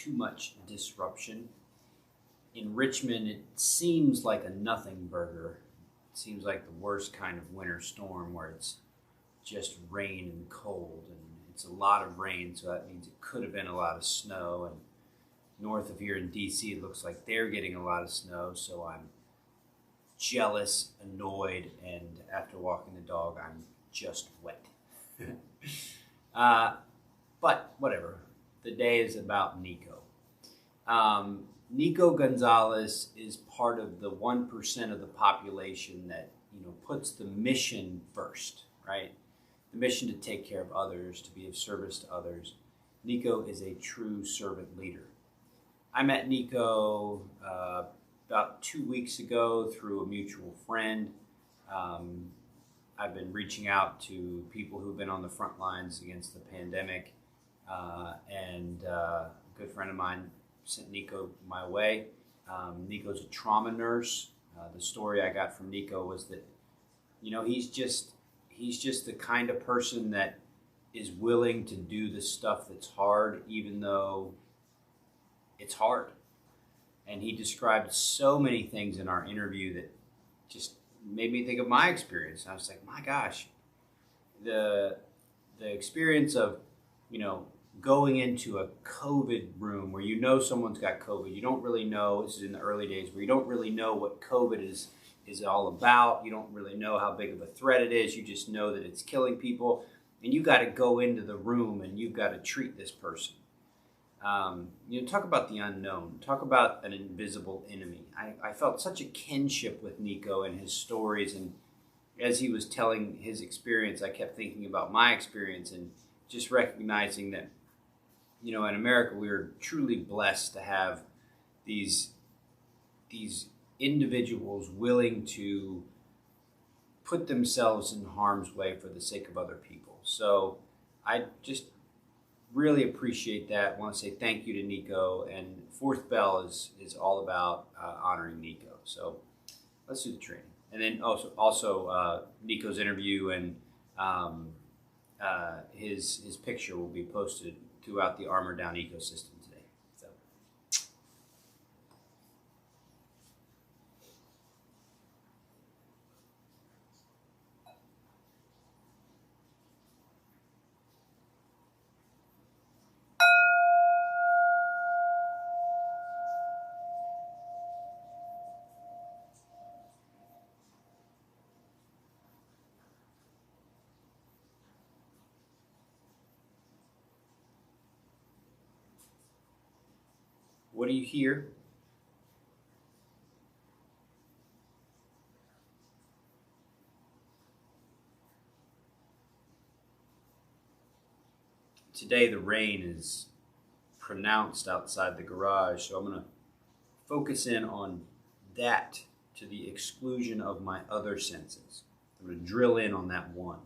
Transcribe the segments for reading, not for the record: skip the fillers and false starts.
too much disruption. In Richmond, it seems like a nothing burger. It seems like the worst kind of winter storm where it's just rain and cold, and it's a lot of rain, so that means it could have been a lot of snow. And north of here in DC, it looks like they're getting a lot of snow, so I'm jealous, annoyed, and after walking the dog, I'm just wet. But whatever. The day is about Nico. Nico Gonzales is part of the 1% of the population that puts the mission first, right? The mission to take care of others, to be of service to others. Nico is a true servant leader. I met Nico about 2 weeks ago through a mutual friend. I've been reaching out to people who've been on the front lines against the pandemic, and a good friend of mine sent Nico my way. Nico's a trauma nurse. The story I got from Nico was that, he's just the kind of person that is willing to do the stuff that's hard, even though it's hard. And he described so many things in our interview that just made me think of my experience. I was like, my gosh, the experience of, going into a COVID room where someone's got COVID. You don't really know, this is in the early days, where you don't really know what COVID is all about. You don't really know how big of a threat it is. You just know that it's killing people. And you got to go into the room and you've got to treat this person. Talk about the unknown. Talk about an invisible enemy. I felt such a kinship with Nico and his stories. And as he was telling his experience, I kept thinking about my experience and just recognizing that, in America, we are truly blessed to have these individuals willing to put themselves in harm's way for the sake of other people. So I just really appreciate that. I want to say thank you to Nico, and Fourth Bell is all about honoring Nico. So let's do the training. And then also Nico's interview and his picture will be posted throughout the Armor Down ecosystem today. So. What do you hear? Today the rain is pronounced outside the garage, so I'm going to focus in on that to the exclusion of my other senses. I'm going to drill in on that one.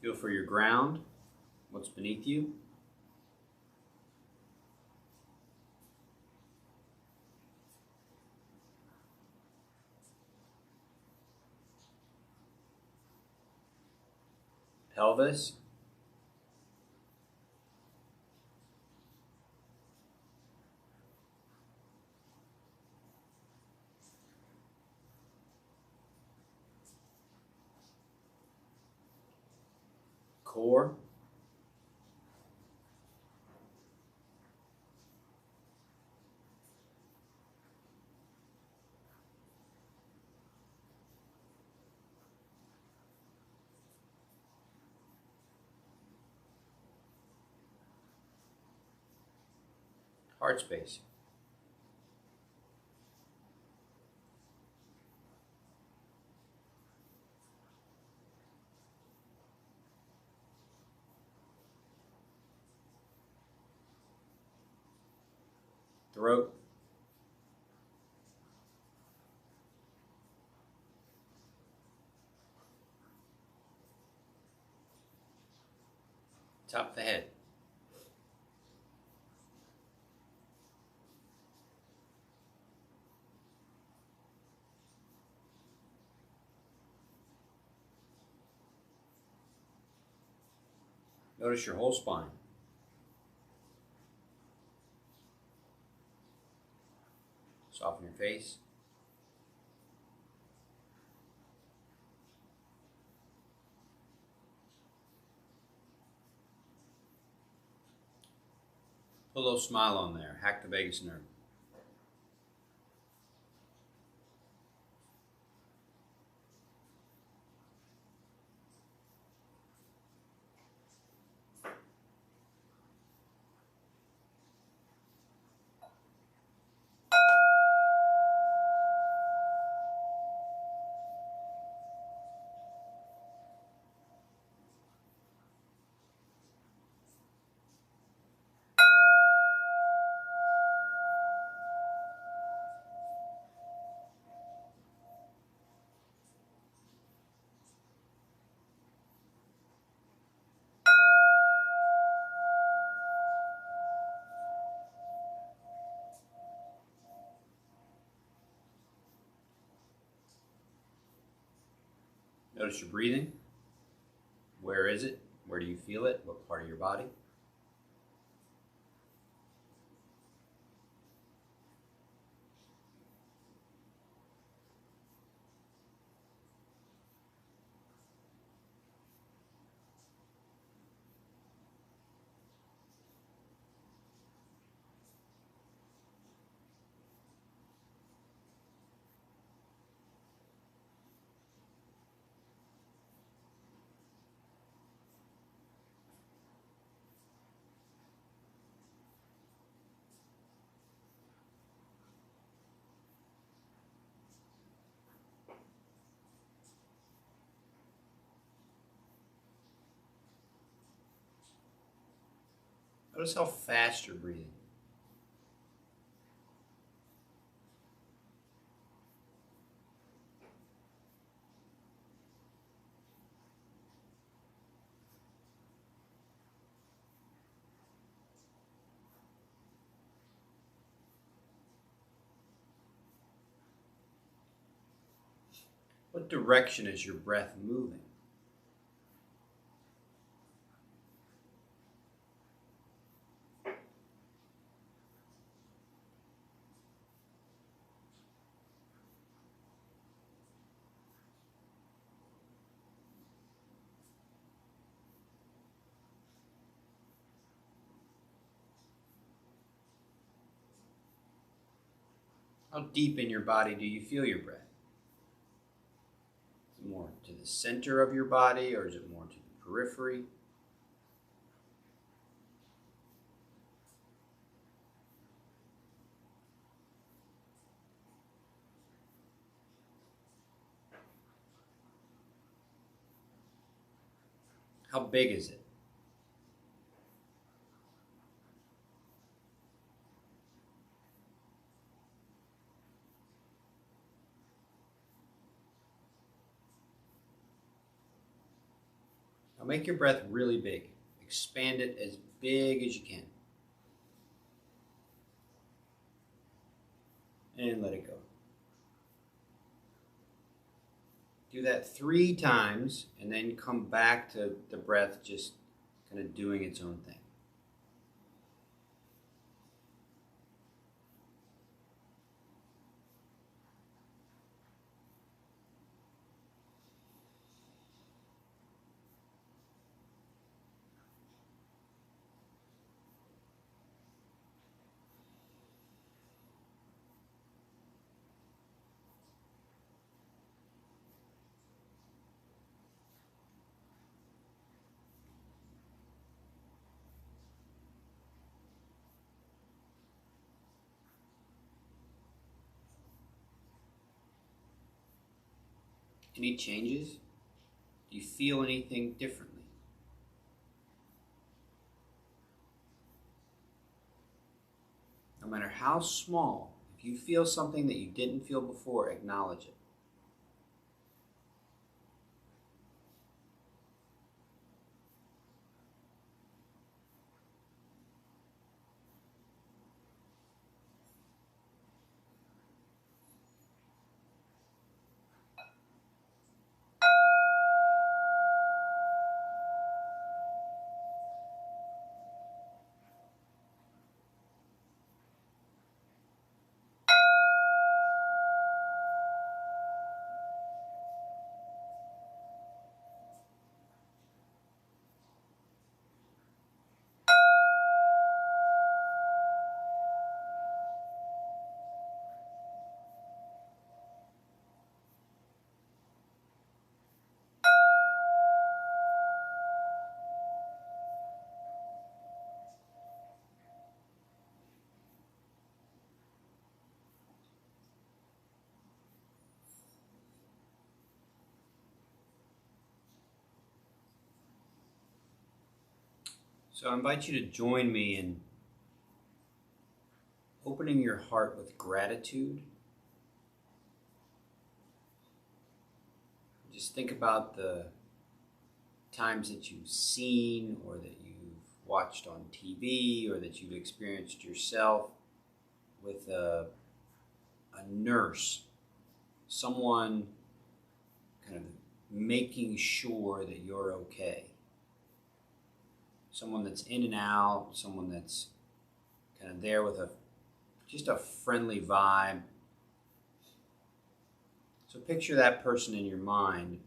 Feel for your ground, what's beneath you. pelvis, core, heart space, throat, top of the head. Notice your whole spine. Soften your face. Put a little smile on there. Hack the vagus nerve. Notice your breathing. Where is it? Where do you feel it? What part of your body? Notice how fast you're breathing. What direction is your breath moving? How deep in your body do you feel your breath? Is it more to the center of your body, or is it more to the periphery? How big is it? Now make your breath really big. Expand it as big as you can. And let it go. Do that 3 times and then come back to the breath just kind of doing its own thing. Any changes? Do you feel anything differently? No matter how small, if you feel something that you didn't feel before, acknowledge it. So I invite you to join me in opening your heart with gratitude. Just think about the times that you've seen or that you've watched on TV or that you've experienced yourself with a nurse, someone kind of making sure that you're okay. Someone that's in and out, someone that's kind of there with just a friendly vibe. So picture that person in your mind,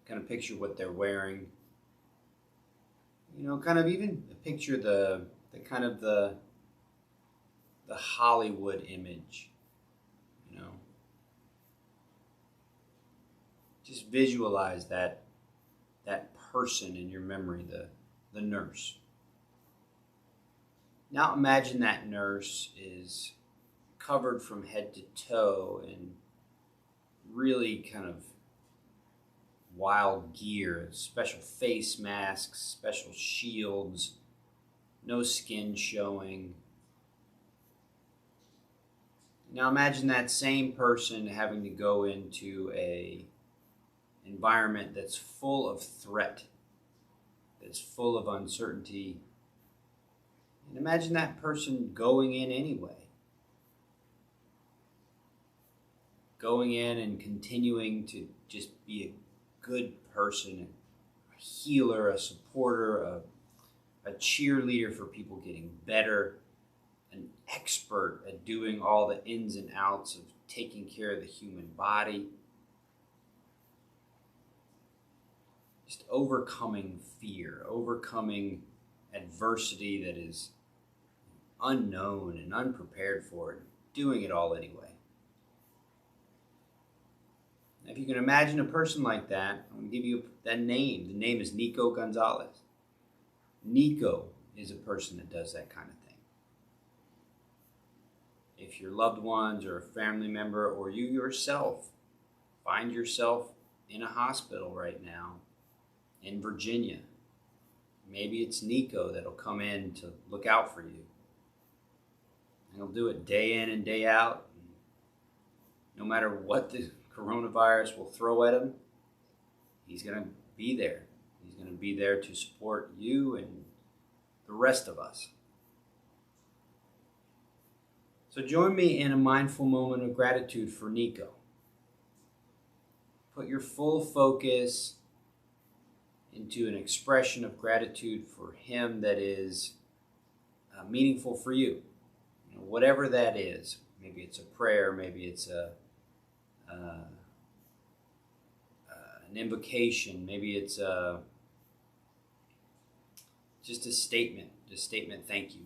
kind of picture what they're wearing. You know, kind of even picture the kind of the Hollywood image, you know. Just visualize that person in your memory, the nurse. Now imagine that nurse is covered from head to toe in really kind of wild gear, special face masks, special shields, no skin showing. Now imagine that same person having to go into an environment that's full of threat, that's full of uncertainty. And imagine that person going in anyway. Going in and continuing to just be a good person, a healer, a supporter, a cheerleader for people getting better, an expert at doing all the ins and outs of taking care of the human body. Just overcoming fear, overcoming adversity that is unknown and unprepared for it, doing it all anyway. If you can imagine a person like that, I'm going to give you that name. The name is Nico Gonzales. Nico is a person that does that kind of thing. If your loved ones or a family member or you yourself find yourself in a hospital right now in Virginia, maybe it's Nico that'll come in to look out for you. And he'll do it day in and day out. No matter what the coronavirus will throw at him, he's going to be there. He's going to be there to support you and the rest of us. So join me in a mindful moment of gratitude for Nico. put your full focus into an expression of gratitude for him that is meaningful for you. You know, whatever that is. Maybe it's a prayer, maybe it's an invocation, maybe it's just a statement, thank you.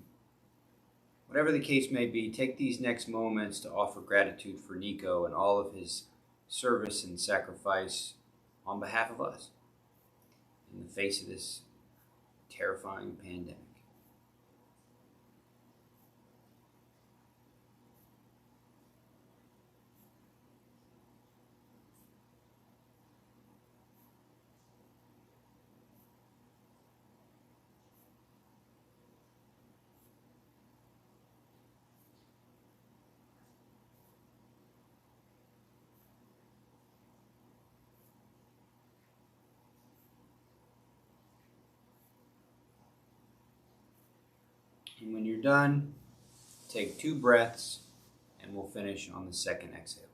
Whatever the case may be, take these next moments to offer gratitude for Nico and all of his service and sacrifice on behalf of us in the face of this terrifying pandemic. And when you're done, take 2 breaths, and we'll finish on the second exhale.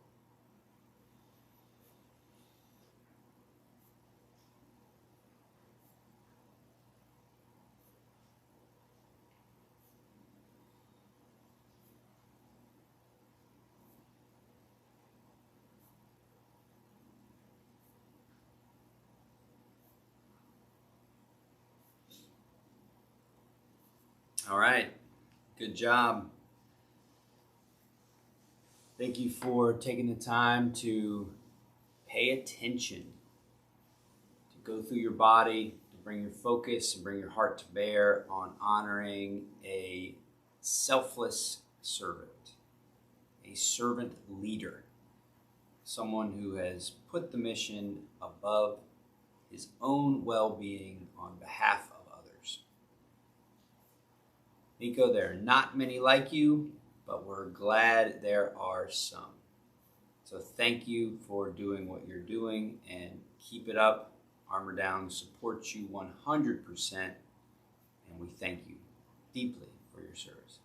All right, good job. Thank you for taking the time to pay attention, to go through your body, to bring your focus and bring your heart to bear on honoring a selfless servant, a servant leader, someone who has put the mission above his own well-being on behalf of others. Nico, there are not many like you, but we're glad there are some. So thank you for doing what you're doing, and keep it up. Armor Down supports you 100%, and we thank you deeply for your service.